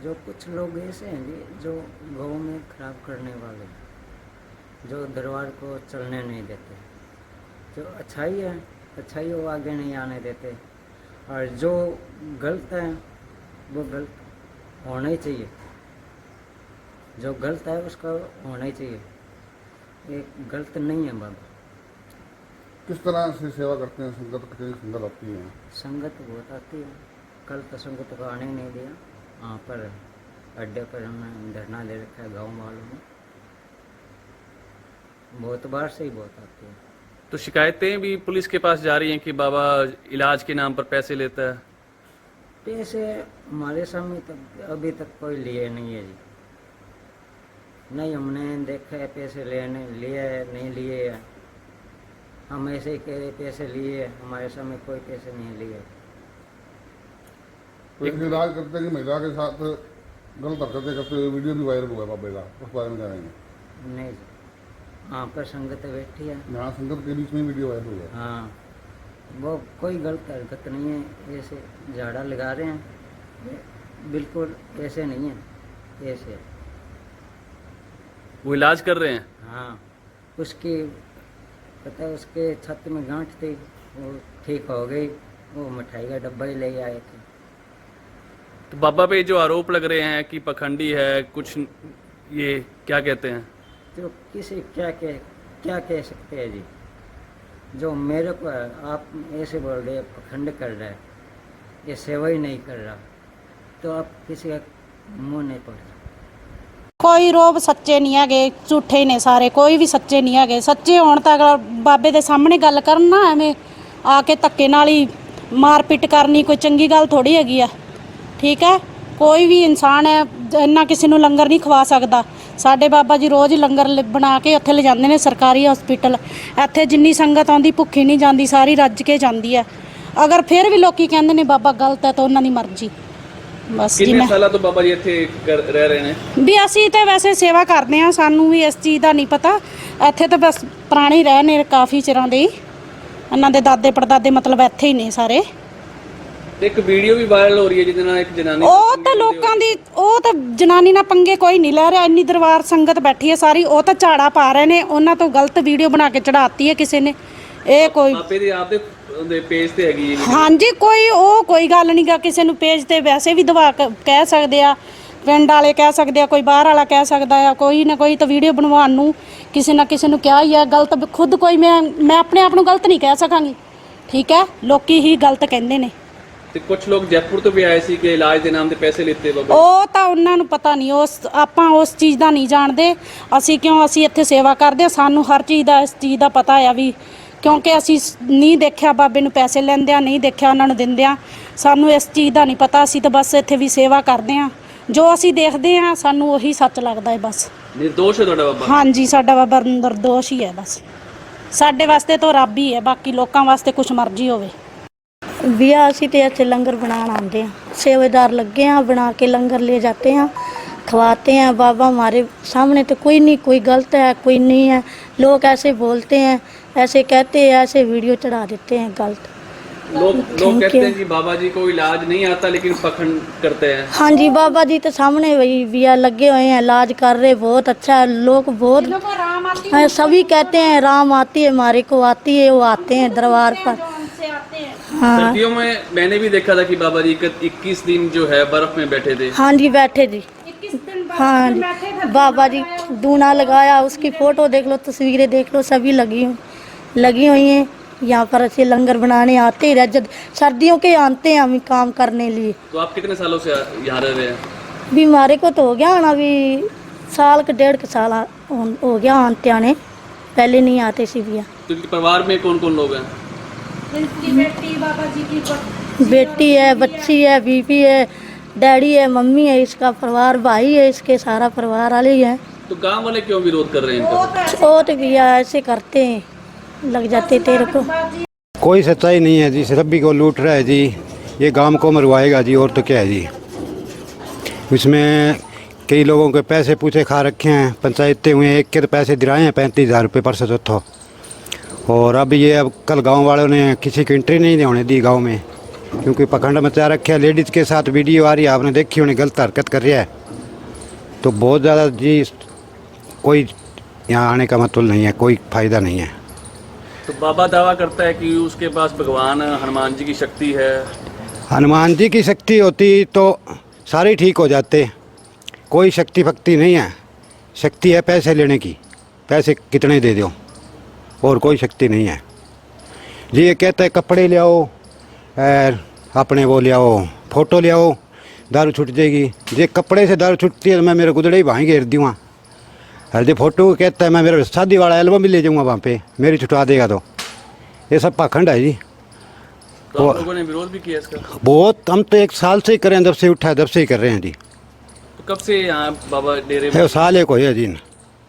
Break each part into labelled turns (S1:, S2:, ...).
S1: जो कुछ लोग ऐसे हैं जी जो गाँव में खराब करने वाले, जो दरबार को चलने नहीं देते, जो अच्छाई है अच्छाई वो आगे नहीं आने देते, और जो गलत है वो गलत होना ही चाहिए, जो गलत है उसका होना ही चाहिए, ये गलत नहीं है बाबा।
S2: किस तरह से सेवा करते हैं? संगत कितनी संगत आती है?
S1: संगत बहुत आती है, कल तो संगत को आने ही नहीं दिया, वहाँ पर अड्डे पर हमने धरना दे रखा है गाँव वालों ने, बहुत बार से ही बहुत आती है।
S3: तो शिकायतें भी पुलिस के पास जा रही हैं कि बाबा इलाज के नाम पर पैसे लेता है?
S1: पैसे हमारे सामने तक अभी तक कोई लिए नहीं है जी, नहीं हमने देखा है पैसे लेने लिए नहीं लिए है, हम ऐसे ही कह रहे पैसे लिए, हमारे सामने कोई पैसे नहीं लिए।
S2: तो एक इलाज करते हैं कि महिला के साथ गलत हरकतें करते हुए वीडियो भी वायरल हुआ है बाबे का, उस बारे में क्या कहेंगे?
S1: नहीं, वहाँ पर संगत बैठी है,
S2: यहाँ संगत के बीच में वीडियो वायरल हुआ है।
S1: हाँ, वो कोई गलत हरकत नहीं है, ऐसे झाड़ा लगा रहे हैं, बिल्कुल ऐसे नहीं है, ऐसे
S3: वो इलाज कर रहे हैं?
S1: हाँ, उसकी पता है उसके छत में गांठ थी, वो ठीक हो गई, वो मिठाई का डब्बा ही ले आए थे।
S3: तो बाबा पे जो आरोप लग रहे हैं कि पखंडी है कुछ, ये क्या कहते हैं?
S1: तो किसी क्या कह सकते हैं जी, जो मेरे को आप ऐसे बोल रहे पखंड कर रहा है, ये सेवा ही नहीं कर रहा, तो आप किसी का मुंह नहीं पड़ रहा।
S4: कोई रोब सच्चे नहीं है, झूठे ने सारे, कोई भी सच्चे नहीं है। सच्चे होण तां अगला बाबे दे सामने गल करन ना, एवें आके धक्के नाल ही मारपीट करनी कोई चंगी गल थोड़ी हैगी आ। ठीक है, कोई भी इंसान है इन्ना किसी नूं लंगर नहीं खवा सकदा। साडे बाबा जी रोज़ ही लंगर बना के उत्थे ले जांदे ने सरकारी हॉस्पिटल, इत्थे जिन्नी संगत आउंदी भुक्खी नहीं जांदी, सारी रज के जांदी है। अगर फिर भी लोकी कहंदे ने बाबा गलत है तो उन्हां दी मर्जी। बस जी,
S3: कितने साल तो बाबा जी इत्थे रह रहे हैं?
S4: भी असीं ते वैसे सेवा करते हैं, सानू भी इस चीज़ का नहीं पता, इत्थे तो बस पुराने ही रहे ने काफ़ी चिरां दे, इन्हां दे दादे पड़दादे मतलब इत्थे ही ने सारे।
S3: एक वीडियो भी वायरल हो रही है जिहदे नाल एक जनानी,
S4: ਉਹ ਤਾਂ ਲੋਕਾਂ ਦੀ, ਉਹ ਤਾਂ ਜਨਾਨੀ ਨਾਲ ਪੰਗੇ ਕੋਈ ਨਹੀਂ ਲੈ ਰਿਹਾ, ਇੰਨੀ ਦਰਬਾਰ ਸੰਗਤ ਬੈਠੀ ਹੈ ਸਾਰੀ, ਉਹ ਤਾਂ ਝਾੜਾ ਪਾ ਰਹੇ ਨੇ, ਉਹਨਾਂ ਤੋਂ ਗਲਤ ਵੀਡੀਓ ਬਣਾ ਕੇ ਚੜਾਤੀ ਹੈ ਕਿਸੇ ਨੇ। ਇਹ ਕੋਈ
S3: ਬਾਬੇ ਦੇ ਆਪ ਦੇ ਪੇਜ ਤੇ ਹੈਗੀ ਇਹ?
S4: ਹਾਂਜੀ, ਕੋਈ ਗੱਲ ਨਹੀਂ ਗਾ, ਕਿਸੇ ਨੂੰ ਪੇਜ ਤੇ ਵੈਸੇ ਵੀ ਦਵਾ ਕਹਿ ਸਕਦੇ ਆ, ਪਿੰਡ ਵਾਲੇ ਕਹਿ ਸਕਦੇ ਆ, ਕੋਈ ਬਾਹਰ ਵਾਲਾ ਕਹਿ ਸਕਦਾ ਆ, ਕੋਈ ਨਾ ਕੋਈ ਤਾਂ ਵੀਡੀਓ ਬਣਵਾਉਣ ਨੂੰ ਕਿਸੇ ਨਾ ਕਿਸੇ ਨੂੰ ਕਿਹਾ ਹੀ ਆ। ਗਲਤ ਖੁਦ ਕੋਈ ਮੈਂ ਆਪਣੇ ਆਪ ਨੂੰ ਗਲਤ ਨਹੀਂ ਕਹਿ ਸਕਾਂਗੀ, ਠੀਕ ਹੈ, ਲੋਕੀ ਹੀ ਗਲਤ ਕਹਿੰਦੇ ਨੇ।
S3: ਤੇ ਕੁਝ ਲੋਕ ਜੈਪੁਰ ਤੋਂ ਵੀ ਆਏ ਸੀ ਕਿ ਇਲਾਜ ਦੇ ਨਾਮ ਤੇ ਪੈਸੇ ਲਿੱਤੇ ਬਾਬਾ?
S4: ਉਹ ਤਾਂ ਉਹਨਾਂ ਨੂੰ ਪਤਾ ਨਹੀਂ, ਆਪਾਂ ਉਸ ਚੀਜ਼ ਦਾ ਨਹੀਂ ਜਾਣਦੇ। ਅਸੀਂ ਇੱਥੇ ਸੇਵਾ ਕਰਦੇ ਹਾਂ, ਸਾਨੂੰ ਹਰ ਚੀਜ਼ ਦਾ ਇਸ ਚੀਜ਼ ਦਾ ਪਤਾ ਆ ਵੀ, ਕਿਉਂਕਿ ਅਸੀਂ ਨਹੀਂ ਦੇਖਿਆ ਬਾਬੇ ਨੂੰ ਪੈਸੇ ਲੈਂਦਿਆਂ, ਨਹੀਂ ਦੇਖਿਆ ਉਹਨਾਂ ਨੂੰ ਦਿੰਦਿਆਂ, ਸਾਨੂੰ ਇਸ ਚੀਜ਼ ਦਾ ਨਹੀਂ ਪਤਾ। ਅਸੀਂ ਤਾਂ ਬਸ ਇੱਥੇ ਵੀ ਸੇਵਾ ਕਰਦੇ ਹਾਂ, ਜੋ ਅਸੀਂ ਦੇਖਦੇ ਹਾਂ ਸਾਨੂੰ ਉਹੀ ਸੱਚ ਲੱਗਦਾ ਹੈ ਬਸ।
S3: ਨਿਰਦੋਸ਼ ਹੈ ਤੁਹਾਡਾ ਬਾਬਾ?
S4: ਹਾਂਜੀ, ਸਾਡਾ ਬਾਬਾ ਨਿਰਦੋਸ਼ ਹੀ ਹੈ ਬਸ, ਸਾਡੇ ਵਾਸਤੇ ਤਾਂ ਰੱਬ ਹੀ ਹੈ, ਬਾਕੀ ਲੋਕਾਂ ਵਾਸਤੇ ਕੁਛ ਮਰਜ਼ੀ ਹੋਵੇ।
S5: भैया असी तो ऐसे लंगर बनाना आते हैं, सेवेदार लगे हैं, बना के लंगर ले जाते हैं, खवाते हैं। बाबा हमारे सामने तो कोई नहीं, कोई गलत है कोई नहीं है। लोग ऐसे बोलते हैं, ऐसे कहते हैं, ऐसे वीडियो चढ़ा देते हैं गलत।
S3: लोग कहते हैं कि बाबा जी को इलाज नहीं आता लेकिन पखंड करते हैं।
S5: हाँ जी, बाबा जी तो सामने वही भैया लगे हुए हैं, इलाज कर रहे, बहुत अच्छा है। लोग बहुत सभी कहते हैं राम आती है, हमारे को आती है, वो आते हैं दरबार पर। हाँ,
S3: सर्दियों में मैंने भी देखा था कि बाबा जी 21 दिन जो है बर्फ में बैठे थे।
S5: हाँ जी, बैठे जी, हाँ जी, बाबा जी दूना लगाया, उसकी फ़ोटो देख लो, तस्वीरें देख लो, सभी लगी हुई हैं। यहाँ पर ऐसे लंगर बनाने आते ही जब सर्दियों के आते हैं हम काम करने लिए।
S3: तो आप कितने सालों से यहाँ रह रहे हैं?
S5: भी हमारे को तो हो गया ना, अभी साल के 1.5 साल हो गया आते आने, पहले नहीं आते सी भैया।
S3: तो इनके परिवार में कौन कौन लोग हैं?
S5: बेटी है, बच्ची है, बीवी है, डैडी है, मम्मी है, इसका परिवार, भाई है, इसके सारा परिवार वाले ही है।
S3: तो गांव वाले क्यों विरोध कर रहे हैं इनका?
S5: वो तो भैया ऐसे करते हैं, लग जाते तेरे को।
S6: कोई सच्चाई नहीं है जी, सभी को लूट रहा है जी, ये गांव को मरवाएगा जी, और तो क्या है जी। इसमें कई लोगों के पैसे पूछे खा रखे हैं, पंचायतें हुए, एक के तो पैसे दिलाए हैं 35,000 रुपये परसों चौथों। और अब कल गांव वालों ने किसी की एंट्री नहीं होने दी गांव में, क्योंकि पखंड मचा रखे है। लेडीज़ के साथ वीडियो आ रही है, आपने देखी उन्हें गलत हरकत कर रहा है, तो बहुत ज़्यादा जी कोई यहाँ आने का मतलब नहीं है, कोई फ़ायदा नहीं है।
S3: तो बाबा दावा करता है कि उसके पास भगवान हनुमान जी की शक्ति है।
S6: हनुमान जी की शक्ति होती तो सारे ठीक हो जाते, कोई शक्ति भक्ति नहीं है। शक्ति है पैसे लेने की, पैसे कितने दे दो, और कोई शक्ति नहीं है जी। ये कहते हैं कपड़े ले आओ, अपने वो ले आओ, फ़ोटो ले आओ, दारू छूट जाएगी। ये कपड़े से दारू छूटती है तो मैं मेरे गुदड़े ही भाई घेर दूँगा। अरे फोटो कहता है मैं मेरा शादी वाला एल्बम भी ले जाऊँगा वहाँ पे, मेरी छुटवा देगा। तो ये सब पाखंड है जी।
S3: तो आप लोगों ने विरोध भी किया इसका?
S6: बहुत, हम तो 1 साल से ही कर रहे हैं, जब से उठा है तब से ही कर रहे हैं जी।
S3: तो कब से यहाँ बाबा डेरे में?
S6: साल एक हो है जी।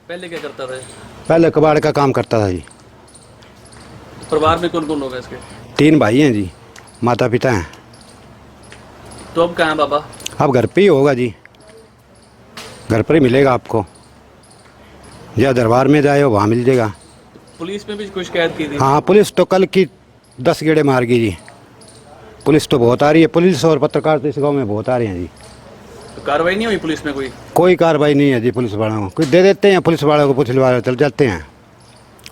S3: पहले क्या करता था?
S6: पहले कबाड़ का काम करता था जी।
S3: परिवार में कौन कौन लोग हैं इसके?
S6: 3 भाई हैं जी, माता पिता हैं।
S3: तो अब कहाँ है बाबा?
S6: अब घर पे ही होगा जी, घर पर ही मिलेगा आपको, या दरबार में जाए वहाँ मिल जाएगा।
S3: पुलिस में भी कोई शिकायत की थी?
S6: हाँ, पुलिस तो कल की 10 गेड़े मार गई जी। पुलिस तो बहुत आ रही है, पुलिस और पत्रकार तो इस गाँव में बहुत आ रहे हैं जी।
S3: तो कार्रवाई नहीं हुई पुलिस में?
S6: कोई कार्रवाई नहीं है जी। पुलिस वालों को कोई दे देते हैं, पुलिस वालों को पुलिस वाले चल जाते हैं,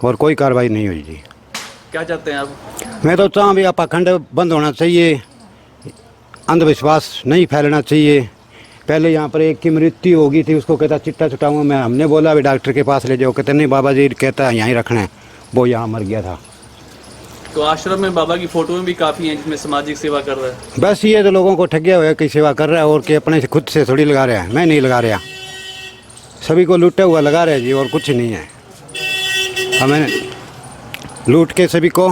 S6: और कोई कार्रवाई नहीं हुई जी।
S3: क्या चाहते हैं आप?
S6: मैं तो चाहूँ भी पाखंड बंद होना चाहिए, अंधविश्वास नहीं फैलना चाहिए। पहले यहाँ पर एक की मृत्यु हो गई थी, उसको कहता चिट्टा छुटाऊँगा मैं, हमने बोला भी डॉक्टर के पास ले जाओ, कहते नहीं बाबा जी कहता है यहीं रखना है, वो यहाँ मर गया था।
S3: तो आश्रम में बाबा की फोटो भी काफ़ी हैं जिसमें सामाजिक सेवा कर रहा है।
S6: बस ये तो लोगों को ठगिया हुआ है कि सेवा कर रहा है, और कि अपने से खुद से थोड़ी लगा रहा है। मैं नहीं लगा रहा, सभी को लूटा हुआ लगा रहा है जी, और कुछ नहीं है। हमें लूट के सभी को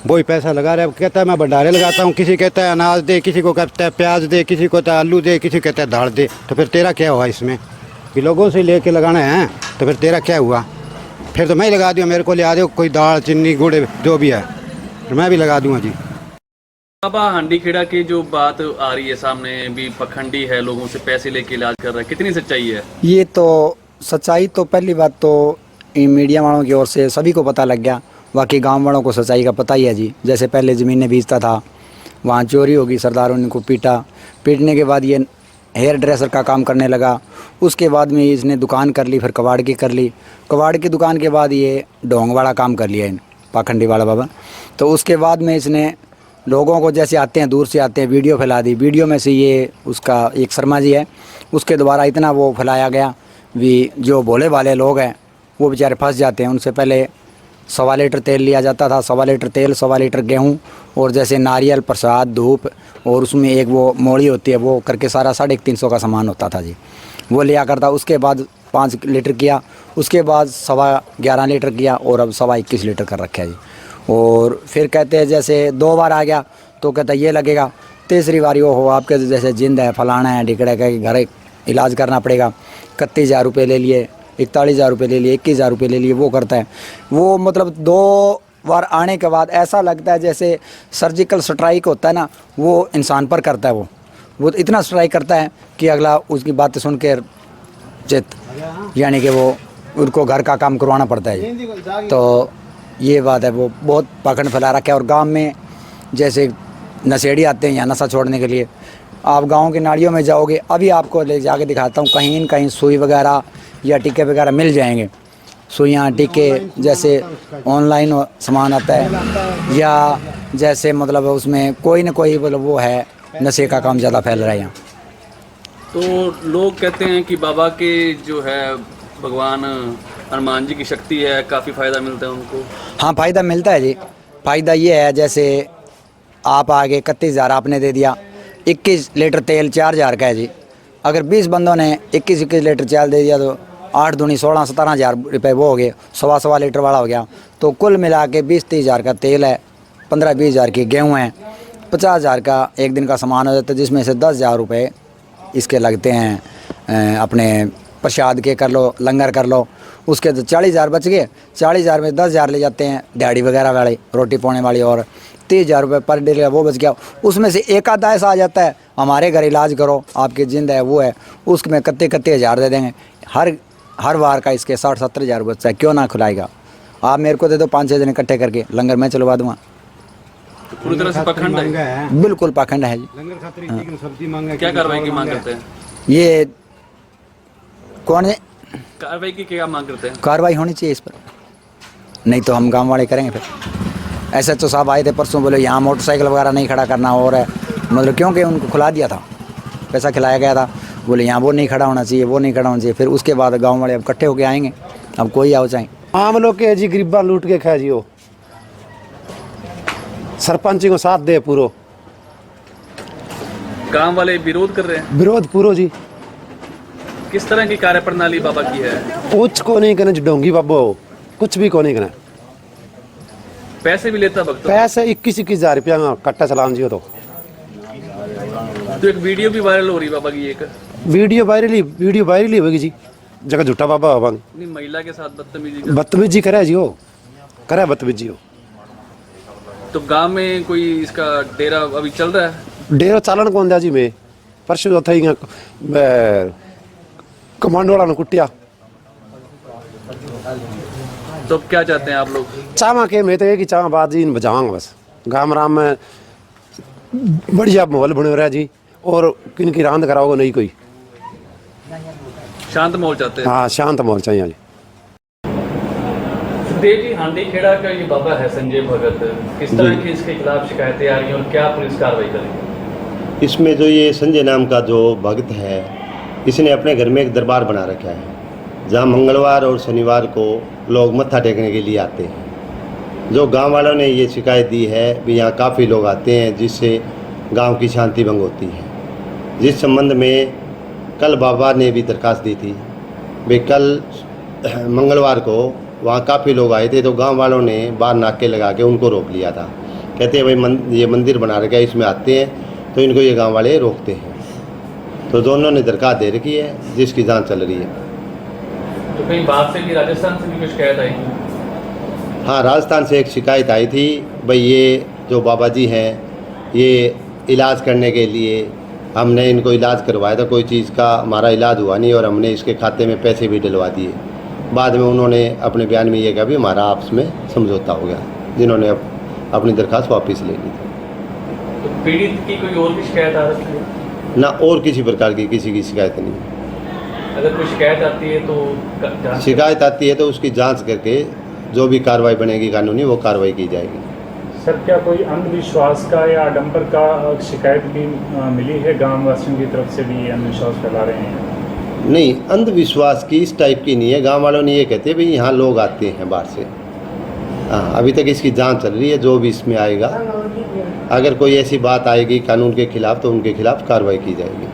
S6: वही पैसा लगा रहा है। कहता है मैं भंडारे लगाता हूँ, किसी कहता है अनाज दे, किसी को कहता है प्याज दे, किसी को कहता है आलू दे, किसी कहता है दाल दे। तो फिर तेरा क्या हुआ इसमें कि लोगों से लेके लगाना है? तो फिर तेरा क्या हुआ? फिर तो मैं लगा दूँ, मेरे को ले आ दो कोई दाल चीनी गुड़ जो भी है, तो मैं भी लगा दूँगा जी।
S3: बाबा हांडी खेड़ा की जो बात आ रही है सामने भी, पखंडी है, लोगों से पैसे लेके इलाज कर रहा है, कितनी सच्चाई है?
S7: ये तो सच्चाई तो पहली बात तो इन मीडिया वालों की ओर से सभी को पता लग गया, बाकी गांव वालों को सच्चाई का पता ही है जी। जैसे पहले ज़मीनें बेचता था, वहाँ चोरी होगी, सरदारों ने इनको पीटने के बाद ये हेयर ड्रेसर का काम करने लगा। उसके बाद में इसने दुकान कर ली, फिर कबाड़ की कर ली। कबाड़ की दुकान के बाद ये ढोंग वाला काम कर लिया इन पाखंडी वाला बाबा। तो उसके बाद में इसने लोगों को जैसे आते हैं दूर से आते हैं, वीडियो फैला दी। वीडियो में से ये उसका एक शर्मा जी है, उसके द्वारा इतना वो फैलाया गया भी जो भोले वाले लोग हैं वो बेचारे फंस जाते हैं। उनसे पहले 1.25 लीटर तेल लिया जाता था, 1.25 लीटर तेल, 1.25 लीटर गेहूँ, और जैसे नारियल, प्रसाद, धूप, और उसमें एक वो मोड़ी होती है, वो करके सारा 350 का सामान होता था जी, वो लिया करता। उसके बाद 5 लीटर किया, उसके बाद 11.25 लीटर किया, और अब 21 लीटर कर रखा है जी। और फिर कहते हैं जैसे 2 बार आ गया तो कहता ये लगेगा, तीसरी बारी वो हो आपके जैसे जिंद है, फलाना है, ढिकड़ा का घर इलाज करना पड़ेगा, 31,000 रुपये ले लिए, 41,000 रुपये ले लिए, 21,000 रुपये ले लिए, वो करता है। वो मतलब 2 बार आने के बाद ऐसा लगता है जैसे सर्जिकल स्ट्राइक होता है ना, वो इंसान पर करता है। वो इतना स्ट्राइक करता है कि अगला उसकी बातें सुन के चित, यानी कि वो उनको घर का काम करवाना पड़ता है। तो ये बात है, वो बहुत पाखंड फैला रखा है। और गांव में जैसे नशेड़ी आते हैं यहाँ नशा छोड़ने के लिए, आप गांव की नालियों में जाओगे, अभी आपको ले जाके दिखाता हूँ, कहीं न कहीं सुई वगैरह या टीके वगैरह मिल जाएंगे। सुइयाँ टीके जैसे ऑनलाइन सामान आता है, या जैसे मतलब उसमें कोई ना कोई मतलब वो है, नशे का काम ज़्यादा फैल रहा है यहाँ।
S3: तो लोग कहते हैं कि बाबा के जो है भगवान हनुमान जी की शक्ति है, काफ़ी फ़ायदा मिलता है उनको।
S7: हाँ, फ़ायदा मिलता है जी। फ़ायदा ये है जैसे आप आगे 31,000 आपने दे दिया, 21 लीटर तेल 4,000 का है जी। अगर 20 बंदों ने 21 लीटर तेल दे दिया तो 8 दूनी 16-17,000 रुपये वो हो गए, 1.25 लीटर वाला हो गया। तो कुल मिला के 20-30,000 का तेल है, 15-20,000 की गेहूँ है, 50,000 का एक दिन का सामान हो जाता है, जिसमें से 10,000 रुपये इसके लगते हैं अपने प्रसाद के कर लो, लंगर कर लो। उसके तो 40,000 बच गए। 40,000 में 10,000 ले जाते हैं दिहाड़ी वगैरह वाली, रोटी पाने वाली, और 30,000 रुपये पर डे का वो बच गया। उसमें से एक आधा ऐसा आ जाता है हमारे घर इलाज करो, आपकी जिंद है वो है, उसमें कत्ते हज़ार दे देंगे। हर बार का इसके 60-70,000 बचता है, क्यों ना खुलाएगा? आप मेरे को दे दो 5-6 दिन इकट्ठे करके, लंगर मैं चलवा दूँगा।
S3: तो पूरी तरह से पखंड है।
S7: बिल्कुल पाखंड है जी।
S6: लंगर खातिर सब्जी मांगा,
S3: क्या कार्रवाई की मांग करते हैं?
S7: ये कौन है,
S3: कार्रवाई की क्या मांग करते हैं?
S7: कार्रवाई होनी चाहिए इस पर, नहीं तो हम गांव वाले करेंगे फिर। ऐसे तो साहब आए थे परसों, बोले यहाँ मोटरसाइकिल वगैरह नहीं खड़ा करना, और मतलब क्योंकि उनको खुला दिया था, पैसा खिलाया गया था, बोले यहाँ वो नहीं खड़ा होना चाहिए, वो नहीं खड़ा होना चाहिए। फिर उसके बाद गांव वाले अब इकट्ठे होके आएंगे, अब कोई आओ चाहे।
S8: आम लोग के जी गरीबा लूट के खाए जी, वो सरपंच को साथ दे पूरो,
S3: गांव वाले विरोध कर रहे हैं।
S8: विरोध पूरो जी।
S3: किस तरह की कार्यप्रणाली बाबा की है?
S8: कुछ को नहीं करना डोंगी बाबो, कुछ भी को नहीं करना।
S3: पैसे भी लेता भक्त?
S8: पैसे 21,000 रुपया में कट्टा चलान जी। तो
S3: एक वीडियो भी वायरल हो रही बाबा की, एक
S8: वीडियो वायरल ही होगी जी, जगह झूठा बाबा बाबा
S3: नहीं, महिला के साथ
S8: बदतमीजी करे जी, वो करे बदतमीजी। हो
S3: तो गांव में कोई इसका डेरा अभी चल रहा है?
S8: डेरा चालन कौन दिया जी, मैं परसों था ही कमांडो वाला ने कुटिया।
S3: तो क्या चाहते हैं आप लोग?
S8: चावा के मैं तो ये कि चावा बात जी बजावांगा बस, गाँव राम में बढ़िया माहौल बने रहा जी, और किन की रांद कराओगे नहीं कोई।
S3: शांत माहौल चाहते हैं?
S8: हाँ शांत माहौल चाहिए जी।
S3: सुखदेव जी, हांडी खेड़ा का ये बाबा है संजय भगत, किस तरह की इसके खिलाफ शिकायतें आ रही हैं और क्या पुलिस कार्रवाई करेगी?
S9: इसमें जो ये संजय नाम का जो भक्त है, इसने अपने घर में एक दरबार बना रखा है, जहाँ मंगलवार और शनिवार को लोग मत्था टेकने के लिए आते हैं। जो गांव वालों ने ये शिकायत दी है भी यहाँ काफ़ी लोग आते हैं, जिससे गांव की शांति भंग होती है। जिस संबंध में कल बाबा ने भी दरखास्त दी थी भाई, कल मंगलवार को वहाँ काफ़ी लोग आए थे, तो गांव वालों ने बाहर नाके लगा के उनको रोक लिया था। कहते हैं भाई ये मंदिर बना रखा है, इसमें आते हैं, तो इनको ये गांव वाले रोकते हैं। तो दोनों ने दरखास्त दे रखी है, जिसकी जांच चल रही है।
S3: तो कहीं बाहर से भी, राजस्थान से भी कुछ शिकायत आई?
S9: हाँ, राजस्थान से एक शिकायत आई थी भाई, ये जो बाबा जी हैं, ये इलाज करने के लिए हमने इनको इलाज करवाया था, कोई चीज़ का हमारा इलाज हुआ नहीं और हमने इसके खाते में पैसे भी डलवा दिए। बाद में उन्होंने अपने बयान में ये कहा भी हमारा आपस में समझौता हो गया, जिन्होंने अपनी दरख्वास्त वापस ले ली थी।
S3: तो पीड़ित की कोई और भी शिकायत आ रही है?
S9: ना, और किसी प्रकार की किसी की शिकायत नहीं।
S3: अगर कोई शिकायत आती है तो
S9: शिकायत आती है तो उसकी जांच करके जो भी कार्रवाई बनेगी कानूनी, वो कार्रवाई की जाएगी।
S10: सर, क्या कोई अंधविश्वास का या आडंबर का शिकायत भी मिली है? गांव वासियों की तरफ से भी ये अंधविश्वास फैला रहे हैं?
S9: नहीं, अंधविश्वास की इस टाइप की नहीं है। गांव वालों ने ये कहते हैं भाई यहाँ लोग आते हैं बाहर से। हाँ, अभी तक इसकी जांच चल रही है, जो भी इसमें आएगा, अगर कोई ऐसी बात आएगी कानून के खिलाफ तो उनके खिलाफ कार्रवाई की जाएगी।